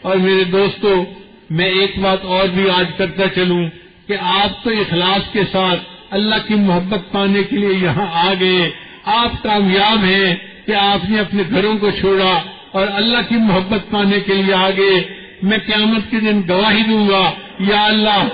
اور میرے دوستو، میں ایک بات اور بھی آج کرتا چلوں کہ آپ تو اخلاص کے ساتھ اللہ کی محبت پانے کے لیے یہاں آ گئے، آپ کامیاب ہیں کہ آپ نے اپنے گھروں کو چھوڑا اور اللہ کی محبت پانے کے لیے آ گئے۔ میں قیامت کے دن گواہی دوں گا، یا اللہ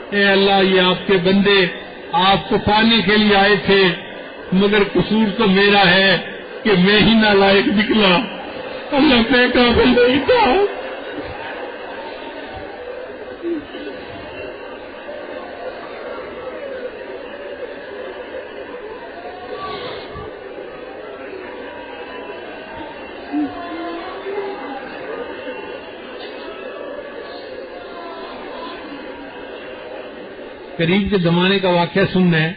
اے اللہ، یہ آپ کے بندے آپ کو پانے کے لیے آئے تھے، مگر قصور تو میرا ہے کہ میں ہی نالائق نکلا۔ اللہ میں قابل نہیں تھا۔ قریب کے زمانے کا واقعہ سننا ہے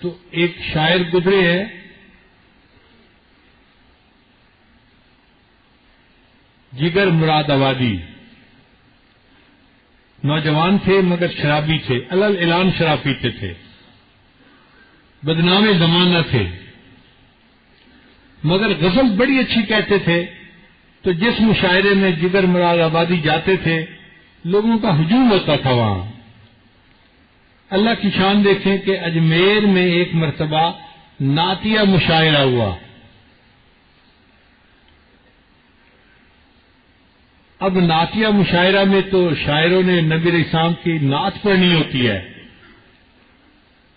تو ایک شاعر گزرے ہیں، جگر مراد آبادی، نوجوان تھے مگر شرابی تھے، علل اعلان شراب پیتے تھے، بدنام زمانہ تھے، مگر غزل بڑی اچھی کہتے تھے۔ تو جس مشاعرے میں جگر مراد آبادی جاتے تھے لوگوں کا ہجوم ہوتا تھا وہاں۔ اللہ کی شان دیکھیں کہ اجمیر میں ایک مرتبہ نعتیہ مشاعرہ ہوا۔ اب نعتیہ مشاعرہ میں تو شاعروں نے نبی علیہ السلام کی نعت پڑھنی ہوتی ہے،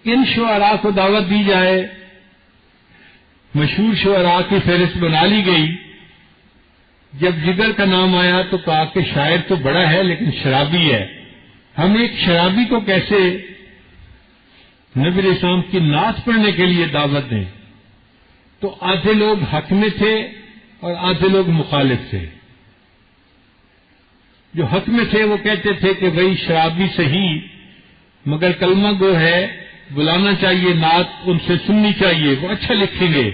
ان شعراء کو دعوت دی جائے، مشہور شعراء کی فہرست بنا لی گئی۔ جب جگر کا نام آیا تو کہا کہ شاعر تو بڑا ہے لیکن شرابی ہے، ہم ایک شرابی کو کیسے نبی علیہ السلام کی نعت پڑھنے کے لیے دعوت دیں؟ تو آدھے لوگ حق میں تھے اور آدھے لوگ مخالف تھے۔ جو حق میں تھے وہ کہتے تھے کہ بھئی شرابی صحیح مگر کلمہ گو ہے، بلانا چاہیے، نعت ان سے سننی چاہیے، وہ اچھا لکھیں گے۔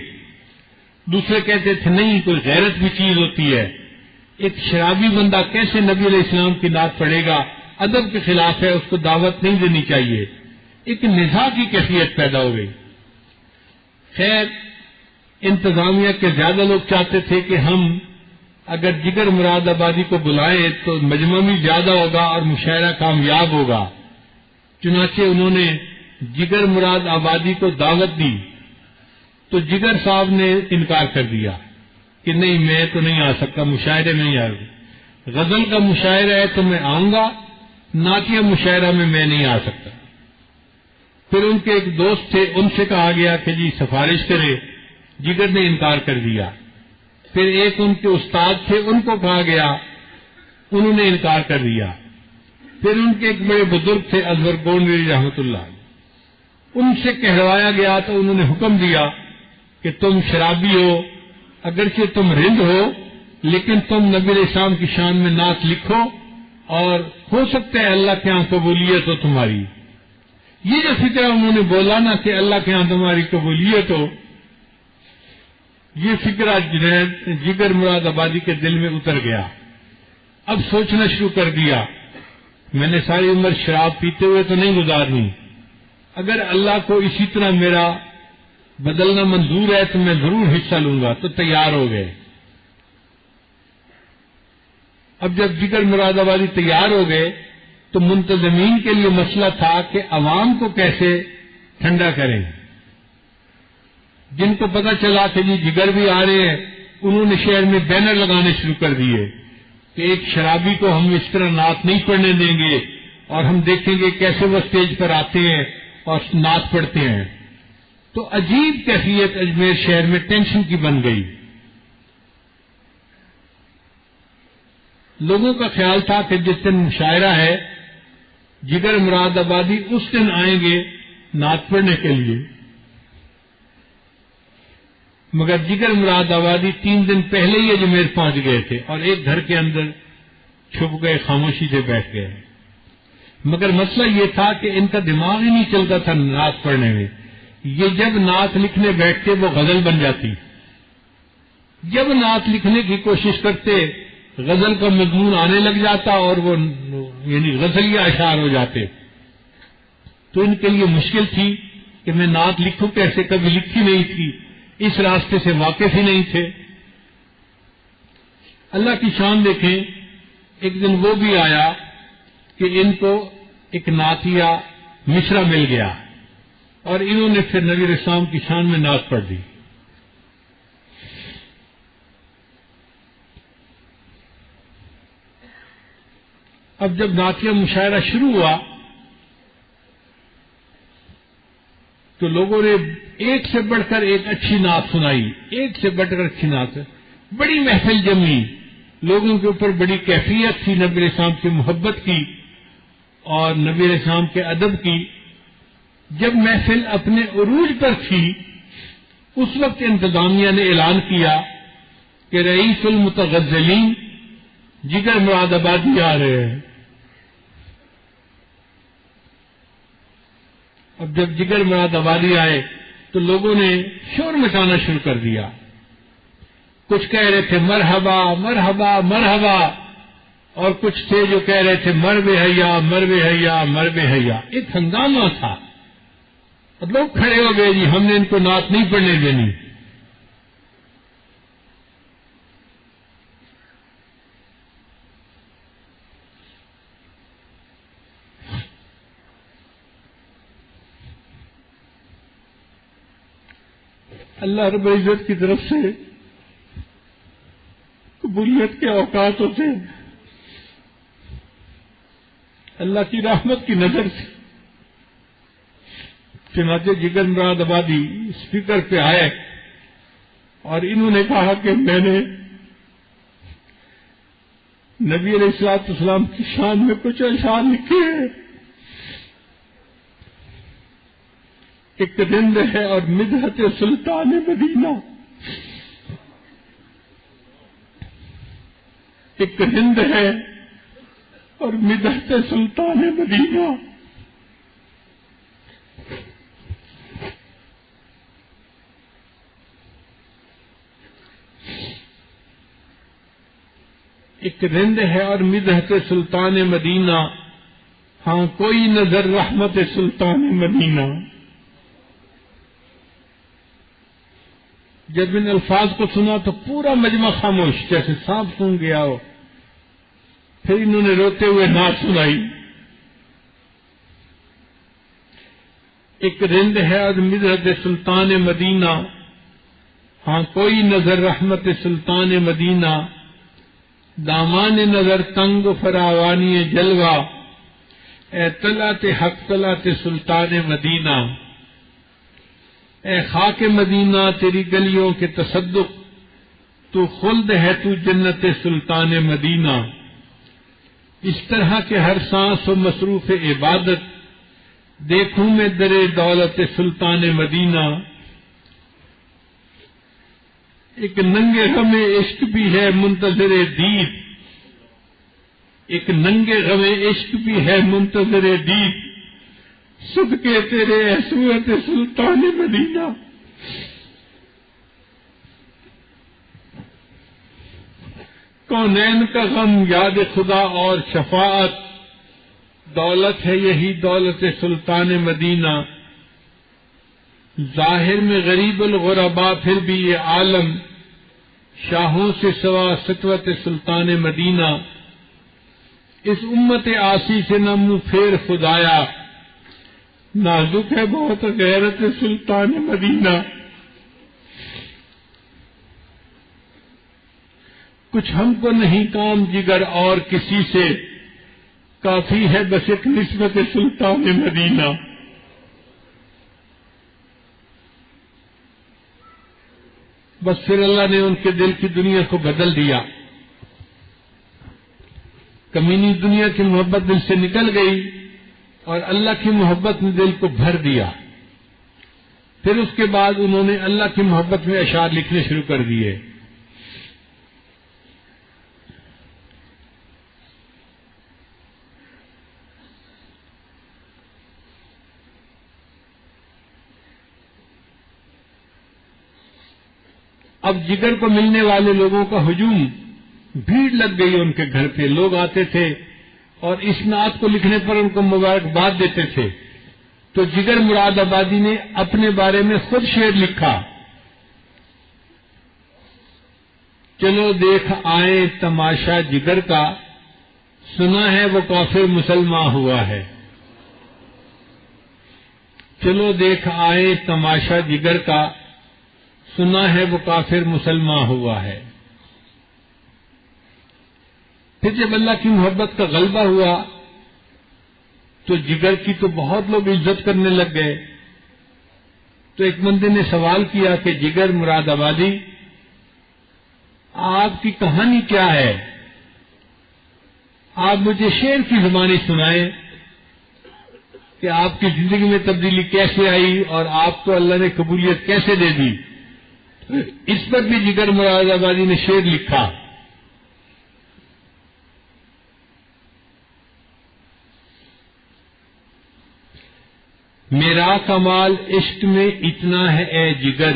دوسرے کہتے تھے نہیں، کوئی غیرت بھی چیز ہوتی ہے، ایک شرابی بندہ کیسے نبی علیہ السلام کی نعت پڑھے گا، ادب کے خلاف ہے، اس کو دعوت نہیں دینی چاہیے۔ ایک نزاع کی کیفیت پیدا ہو گئی۔ خیر، انتظامیہ کے زیادہ لوگ چاہتے تھے کہ ہم اگر جگر مراد آبادی کو بلائیں تو مجمع بھی زیادہ ہوگا اور مشاعرہ کامیاب ہوگا۔ چنانچہ انہوں نے جگر مراد آبادی کو دعوت دی تو جگر صاحب نے انکار کر دیا کہ نہیں، میں تو نہیں آ سکتا، مشاعرے میں نہیں آ گا، غزل کا مشاعرہ ہے تو میں آؤں گا، نعتیہ مشاعرہ میں نہیں آ سکتا۔ پھر ان کے ایک دوست تھے، ان سے کہا گیا کہ جی سفارش کرے، جگر نے انکار کر دیا۔ پھر ایک ان کے استاد تھے، ان کو کہا گیا، انہوں نے انکار کر دیا۔ پھر ان کے ایک بڑے بزرگ تھے ازور گونڈری رحمۃ اللہ، ان سے کہلوایا گیا تو انہوں نے حکم دیا کہ تم شرابی ہو، اگرچہ تم رند ہو لیکن تم نبی علیہ السلام کی شان میں نعت لکھو اور ہو سکتا ہے اللہ کے ہاں قبولیت ہو تمہاری۔ یہ جو فکر انہوں نے بولا نا کہ اللہ کے ہاں تمہاری قبولیت ہو، یہ فکرہ جگر مراد آبادی کے دل میں اتر گیا۔ اب سوچنا شروع کر دیا، میں نے ساری عمر شراب پیتے ہوئے تو نہیں گزارنی، اگر اللہ کو اسی طرح میرا بدلنا منظور ہے تو میں ضرور حصہ لوں گا۔ تو تیار ہو گئے۔ اب جب جگر مراد آبادی تیار ہو گئے تو منتظمین کے لیے مسئلہ تھا کہ عوام کو کیسے ٹھنڈا کریں۔ جن کو پتہ چلا کہ جی جگر بھی آ رہے ہیں، انہوں نے شہر میں بینر لگانے شروع کر دیے کہ ایک شرابی کو ہم اس طرح نعت نہیں پڑھنے دیں گے اور ہم دیکھیں گے کیسے وہ اسٹیج پر آتے ہیں اور نعت پڑھتے ہیں۔ تو عجیب کیفیت اجمیر شہر میں ٹینشن کی بن گئی۔ لوگوں کا خیال تھا کہ جس دن مشاعرہ ہے جگر مراد آبادی اس دن آئیں گے نعت پڑھنے کے لیے، مگر جگر مراد آبادی 3 دن پہلے ہی اجمیر پہنچ گئے تھے اور ایک گھر کے اندر چھپ گئے، خاموشی سے بیٹھ گئے۔ مگر مسئلہ یہ تھا کہ ان کا دماغ ہی نہیں چلتا تھا نعت پڑھنے میں. یہ جب نعت لکھنے بیٹھتے وہ غزل بن جاتی. جب نعت لکھنے کی کوشش کرتے غزل کا مضمون آنے لگ جاتا اور وہ یعنی غزلیہ اشعار ہو جاتے. تو ان کے لیے مشکل تھی کہ میں نعت لکھوں کیسے، کبھی لکھی نہیں تھی، اس راستے سے واقف ہی نہیں تھے. اللہ کی شان دیکھیں، ایک دن وہ بھی آیا کہ ان کو ایک نعتیہ مشرا مل گیا اور انہوں نے پھر نبی علیہ السلام کی شان میں نعت پڑھ دی. اب جب نعتیہ مشاعرہ شروع ہوا تو لوگوں نے ایک سے بڑھ کر ایک اچھی نعت سنائی، ایک سے بڑھ کر اچھی نعت. بڑی محفل جمی، لوگوں کے اوپر بڑی کیفیت تھی نبی علیہ السلام کی محبت کی اور نبی علیہ السلام کے ادب کی. جب محفل اپنے عروج پر تھی اس وقت انتظامیہ نے اعلان کیا کہ رئیس المتغزلین جگر مراد آبادی آ رہے ہیں. اب جب جگر مراد آبادی آئے تو لوگوں نے شور مچانا شروع کر دیا. کچھ کہہ رہے تھے مرحبا مرحبا مرحبا، اور کچھ تھے جو کہہ رہے تھے مرب حیا مرب حیا مرب حیا. ایک ہنگامہ تھا. لوگ کھڑے ہو گئے، جی ہم نے ان کو نعت نہیں پڑھنے دینی. اللہ رب العزت کی طرف سے قبولیت کے اوقات ہوتے ہیں. اللہ کی رحمت کی نظر سے چنانچہ جگر مراد آبادی اسپیکر پہ آئے اور انہوں نے کہا کہ میں نے نبی علیہ الصلوۃ والسلام کی شان میں کچھ اشعار لکھے ہیں. ایک رند ہے اور مدحت سلطان مدینہ، ایک رند ہے اور مدحت سلطان مدینہ. ایک رند ہے اور مدحت سلطان مدینہ، ہاں کوئی نظر رحمت سلطان مدینہ. جب ان الفاظ کو سنا تو پورا مجمع خاموش، جیسے سانپ سون گیا ہو. پھر انہوں نے روتے ہوئے نعت سنائی. ایک رند ہے اور مدحت سلطان مدینہ، ہاں کوئی نظر رحمت سلطان مدینہ. دامان نظر تنگ فراوانی جلوہ، اے طلعت حق طلعت سلطان مدینہ. اے خاک مدینہ تیری گلیوں کے تصدق، تو خلد ہے تو جنت سلطان مدینہ. اس طرح کے ہر سانس و مصروف عبادت، دیکھوں میں در دولت سلطان مدینہ. ایک ننگے غم عشق بھی ہے منتظر دید، ایک ننگے غم عشق بھی ہے منتظر دید. صدقے تیرے صورت سلطان مدینہ. کونین کا غم یاد خدا اور شفاعت، دولت ہے یہی دولت سلطان مدینہ. ظاہر میں غریب الغربا پھر بھی یہ عالم، شاہوں سے سوا سطوت سلطان مدینہ. اس امت آسی سے نہ منہ پھیر خدایا، نازک ہے بہت غیرت سلطان مدینہ. کچھ ہم کو نہیں کام جگر اور کسی سے، کافی ہے بس ایک نسبت سلطان مدینہ. بس پھر اللہ نے ان کے دل کی دنیا کو بدل دیا. کمینی دنیا کی محبت دل سے نکل گئی اور اللہ کی محبت نے دل کو بھر دیا. پھر اس کے بعد انہوں نے اللہ کی محبت میں اشعار لکھنے شروع کر دیے. اب جگر کو ملنے والے لوگوں کا ہجوم، بھیڑ لگ گئی ان کے گھر پہ، لوگ آتے تھے اور اس نعت کو لکھنے پر ان کو مبارکباد دیتے تھے۔ تو جگر مراد آبادی نے اپنے بارے میں خود شعر لکھا، چلو دیکھ آئے تماشا جگر کا، سنا ہے وہ کافر مسلمان ہوا ہے۔ چلو دیکھ آئے تماشا جگر کا، سنا ہے وہ کافر مسلمان ہوا ہے۔ پھر جب اللہ کی محبت کا غلبہ ہوا تو جگر کی تو بہت لوگ عزت کرنے لگ گئے۔ تو ایک بندے نے سوال کیا کہ جگر مراد آبادی، آپ کی کہانی کیا ہے؟ آپ مجھے شعر کی زبانی سنائیں کہ آپ کی زندگی میں تبدیلی کیسے آئی اور آپ کو اللہ نے قبولیت کیسے دے دی۔ اس پر بھی جگر مراد آبادی نے شعر لکھا، میرا کمال عشق میں اتنا ہے اے جگر،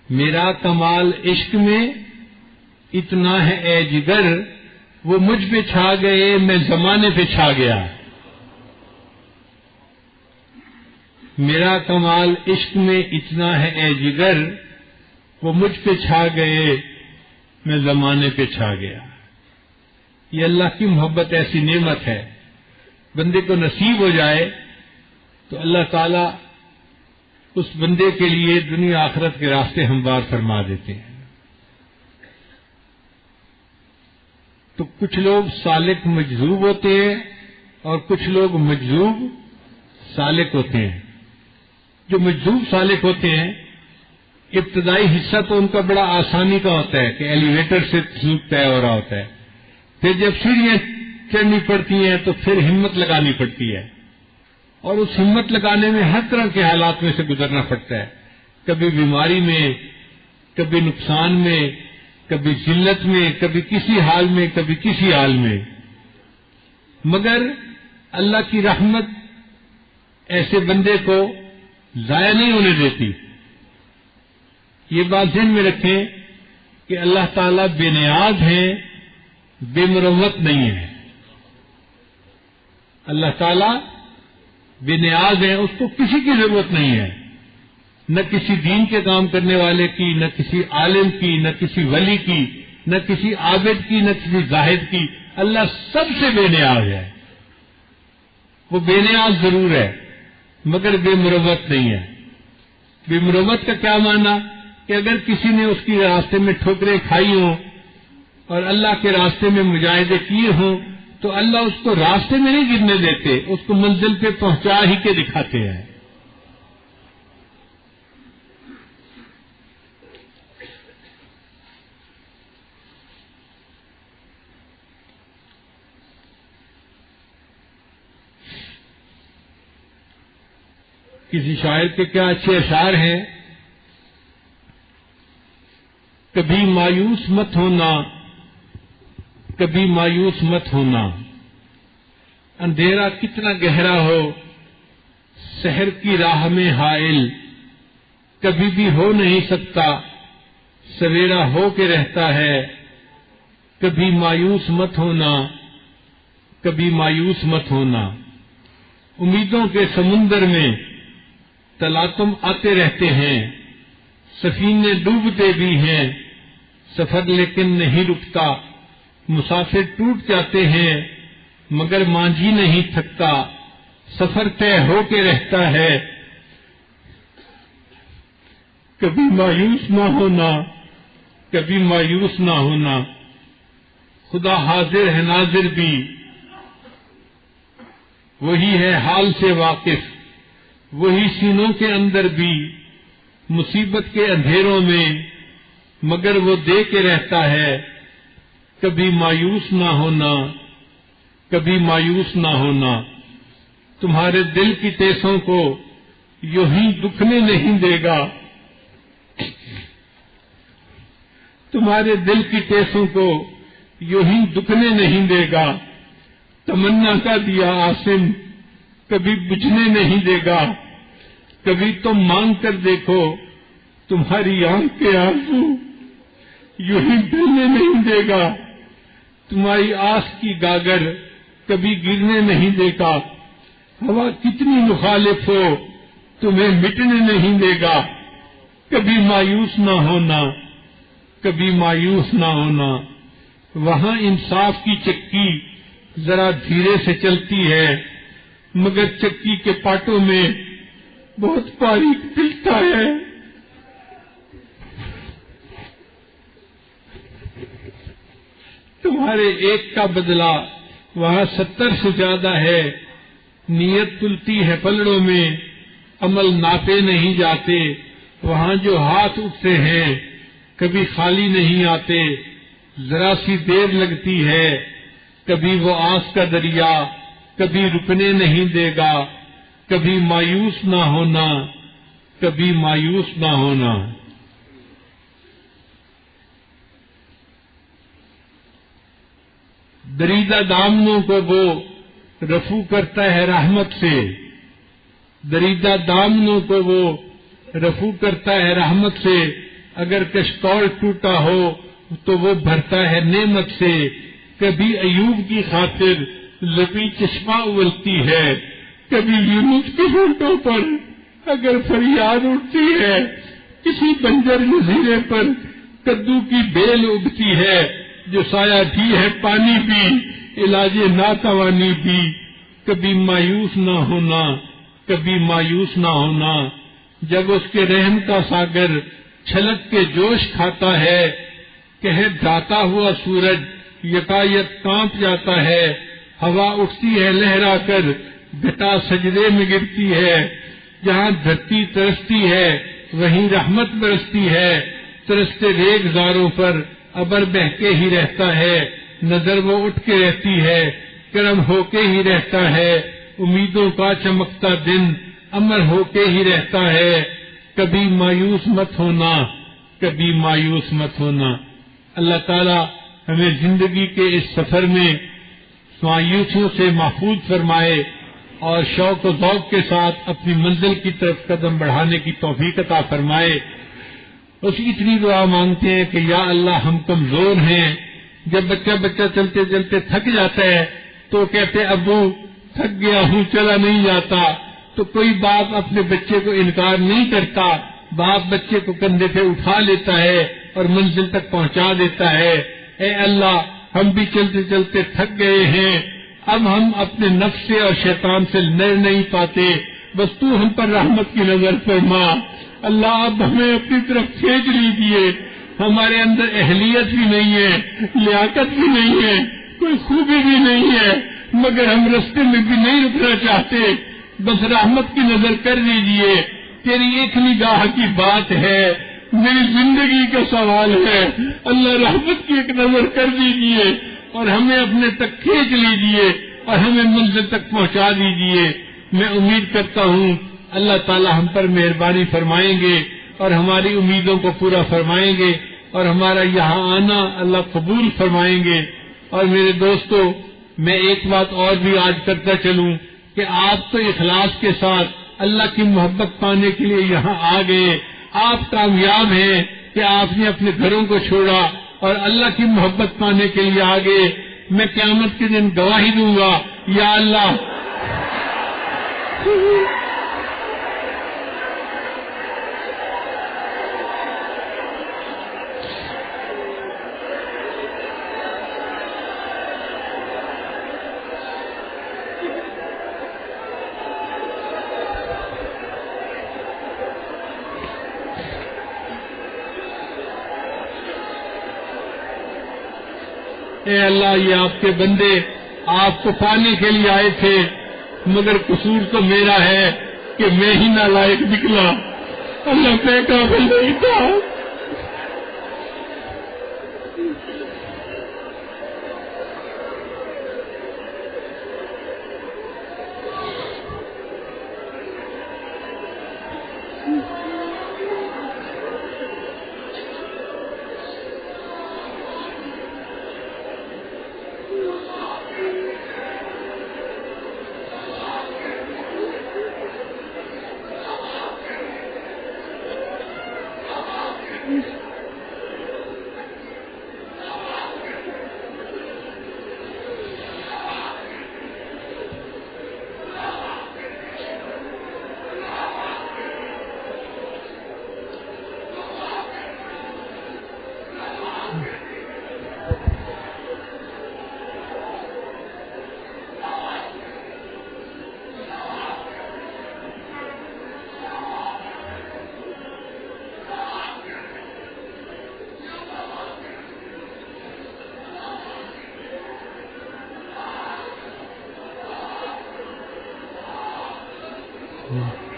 میرا کمال عشق میں اتنا ہے اے جگر، وہ مجھ پہ چھا گئے میں زمانے پہ چھا گیا۔ میرا کمال عشق میں اتنا ہے اے جگر، وہ مجھ پہ چھا گئے میں زمانے پہ چھا گیا۔ یہ اللہ کی محبت ایسی نعمت ہے، بندے کو نصیب ہو جائے تو اللہ تعالیٰ اس بندے کے لیے دنیا آخرت کے راستے ہموار فرما دیتے ہیں۔ تو کچھ لوگ سالک مجذوب ہوتے ہیں اور کچھ لوگ مجذوب سالک ہوتے ہیں۔ جو مجذوب سالک ہوتے ہیں، ابتدائی حصہ تو ان کا بڑا آسانی کا ہوتا ہے کہ ایلیویٹر سے سلوک طے ہو رہا ہوتا ہے، پھر جب سیڑھیاں چڑھنی پڑتی ہیں تو پھر ہمت لگانی پڑتی ہے، اور اس ہمت لگانے میں ہر طرح کے حالات میں سے گزرنا پڑتا ہے، کبھی بیماری میں، کبھی نقصان میں، کبھی ذلت میں، کبھی کسی حال میں، کبھی کسی حال میں، مگر اللہ کی رحمت ایسے بندے کو ضائع نہیں ہونے دیتی۔ یہ بات ذہن میں رکھیں کہ اللہ تعالیٰ بے نیاز ہیں، بے مروت نہیں ہے۔ اللہ تعالیٰ بے نیاز ہے، اس کو کسی کی ضرورت نہیں ہے، نہ کسی دین کے کام کرنے والے کی، نہ کسی عالم کی، نہ کسی ولی کی، نہ کسی عابد کی، نہ کسی زاہد کی۔ اللہ سب سے بے نیاز ہے۔ وہ بے نیاز ضرور ہے مگر بے مروت نہیں ہے۔ بے مروت کا کیا معنی کہ اگر کسی نے اس کی راستے میں ٹھوکریں کھائی ہوں اور اللہ کے راستے میں مجاہدے کیے ہوں تو اللہ اس کو راستے میں نہیں گرنے دیتے، اس کو منزل پہ پہنچا ہی کے دکھاتے ہیں۔ کسی شاعر کے کیا اچھے اشعار ہیں، کبھی مایوس مت ہونا، کبھی مایوس مت ہونا، اندھیرا کتنا گہرا ہو سحر کی راہ میں حائل، کبھی بھی ہو نہیں سکتا سویرا ہو کے رہتا ہے، کبھی مایوس مت ہونا، کبھی مایوس مت ہونا۔ امیدوں کے سمندر میں تلاطم آتے رہتے ہیں، سفینے ڈوبتے بھی ہیں، سفر لیکن نہیں رکتا، مسافر ٹوٹ جاتے ہیں مگر مانجھی نہیں تھکتا، سفر طے ہو کے رہتا ہے، کبھی مایوس نہ ہونا، کبھی مایوس نہ ہونا۔ خدا حاضر ہے ناظر بھی، وہی ہے حال سے واقف، وہی سینوں کے اندر بھی، مصیبت کے اندھیروں میں مگر وہ دے کے رہتا ہے، کبھی مایوس نہ ہونا، کبھی مایوس نہ ہونا۔ تمہارے دل کی ٹیسوں کو یوں ہی دکھنے نہیں دے گا، تمہارے دل کی ٹیسوں کو یوں ہی دکھنے نہیں دے گا، تمنا کا دیا آسم کبھی بجھنے نہیں دے گا، کبھی تم مانگ کر دیکھو تمہاری آنکھ کے آنسو یوں ہی ڈلنے نہیں دے گا، تمہاری آس کی گاگر کبھی گرنے نہیں دے گا، ہوا کتنی مخالف ہو تمہیں مٹنے نہیں دے گا، کبھی مایوس نہ ہونا، کبھی مایوس نہ ہونا۔ وہاں انصاف کی چکی ذرا دھیرے سے چلتی ہے، مگر چکی کے پاٹوں میں بہت باریک پلتا ہے۔ تمہارے ایک کا بدلہ وہاں 70 سے زیادہ ہے، نیت تلتی ہے پلڑوں میں، عمل ناپے نہیں جاتے، وہاں جو ہاتھ اٹھتے ہیں کبھی خالی نہیں آتے، ذرا سی دیر لگتی ہے، کبھی وہ آس کا دریا کبھی رکنے نہیں دے گا، کبھی مایوس نہ ہونا، کبھی مایوس نہ ہونا۔ دریدہ دامنوں کو وہ رفو کرتا ہے رحمت سے، دریدہ دامنوں کو وہ رفو کرتا ہے رحمت سے، اگر کشکول ٹوٹا ہو تو وہ بھرتا ہے نعمت سے، کبھی ایوب کی خاطر لبی چشمہ اولتی ہے، کبھی یونس کے ہونٹوں پر اگر فریاد اٹھتی ہے، کسی بنجر جزیرے پر کدو کی بیل اگتی ہے، جو سایہ بھی ہے پانی بھی، علاج ناتوانی بھی، کبھی مایوس نہ ہونا، کبھی مایوس نہ ہونا۔ جب اس کے رحم کا ساگر چھلک کے جوش کھاتا ہے، کہے ڈھاتا ہوا سورج یکایک کانپ جاتا ہے، ہوا اٹھتی ہے لہرا کر، گھٹا سجدے میں گرتی ہے، جہاں دھرتی ترستی ہے وہیں رحمت برستی ہے، ترستے ریگزاروں پر ابر بہ کے ہی رہتا ہے، نظر وہ اٹھ کے رہتی ہے، کرم ہو کے ہی رہتا ہے، امیدوں کا چمکتا دن امر ہو کے ہی رہتا ہے، کبھی مایوس مت ہونا، کبھی مایوس مت ہونا۔ اللہ تعالی ہمیں زندگی کے اس سفر میں مایوسیوں سے محفوظ فرمائے اور شوق و ذوق کے ساتھ اپنی منزل کی طرف قدم بڑھانے کی توفیق عطا فرمائے۔ اس کی اتنی دعا مانگتے ہیں کہ یا اللہ ہم کمزور ہیں، جب بچہ چلتے چلتے تھک جاتا ہے تو کہتے ابو تھک گیا ہوں چلا نہیں جاتا، تو کوئی باپ اپنے بچے کو انکار نہیں کرتا، باپ بچے کو کندھے پہ اٹھا لیتا ہے اور منزل تک پہنچا دیتا ہے۔ اے اللہ ہم بھی چلتے چلتے تھک گئے ہیں، اب ہم اپنے نفس سے اور شیطان سے لڑ نہیں پاتے، بس تو ہم پر رحمت کی نظر فرما۔ اللہ اب ہمیں اپنی طرف کھینچ لیجیے، ہمارے اندر اہلیت بھی نہیں ہے، لیاقت بھی نہیں ہے، کوئی خوبی بھی نہیں ہے، مگر ہم رستے میں بھی نہیں رکنا چاہتے، بس رحمت کی نظر کر دیجیے۔ تیری ایک نگاہ کی بات ہے، میری زندگی کا سوال ہے، اللہ رحمت کی ایک نظر کر دیجیے اور ہمیں اپنے تک کھینچ لیجیے اور ہمیں منزل تک پہنچا دیجیے۔ میں امید کرتا ہوں اللہ تعالی ہم پر مہربانی فرمائیں گے اور ہماری امیدوں کو پورا فرمائیں گے اور ہمارا یہاں آنا اللہ قبول فرمائیں گے۔ اور میرے دوستو میں ایک بات اور بھی آج کرتا چلوں کہ آپ تو اخلاص کے ساتھ اللہ کی محبت پانے کے لیے یہاں آ گئے، آپ کامیاب ہیں کہ آپ نے اپنے گھروں کو چھوڑا اور اللہ کی محبت پانے کے لیے آ گئے۔ میں قیامت کے دن گواہی دوں گا یا اللہ اے اللہ یہ آپ کے بندے آپ کو پانے کے لیے آئے تھے، مگر قصور تو میرا ہے کہ میں ہی نالائق نکلا، اللہ میں قابل نہیں تھا۔ اللہ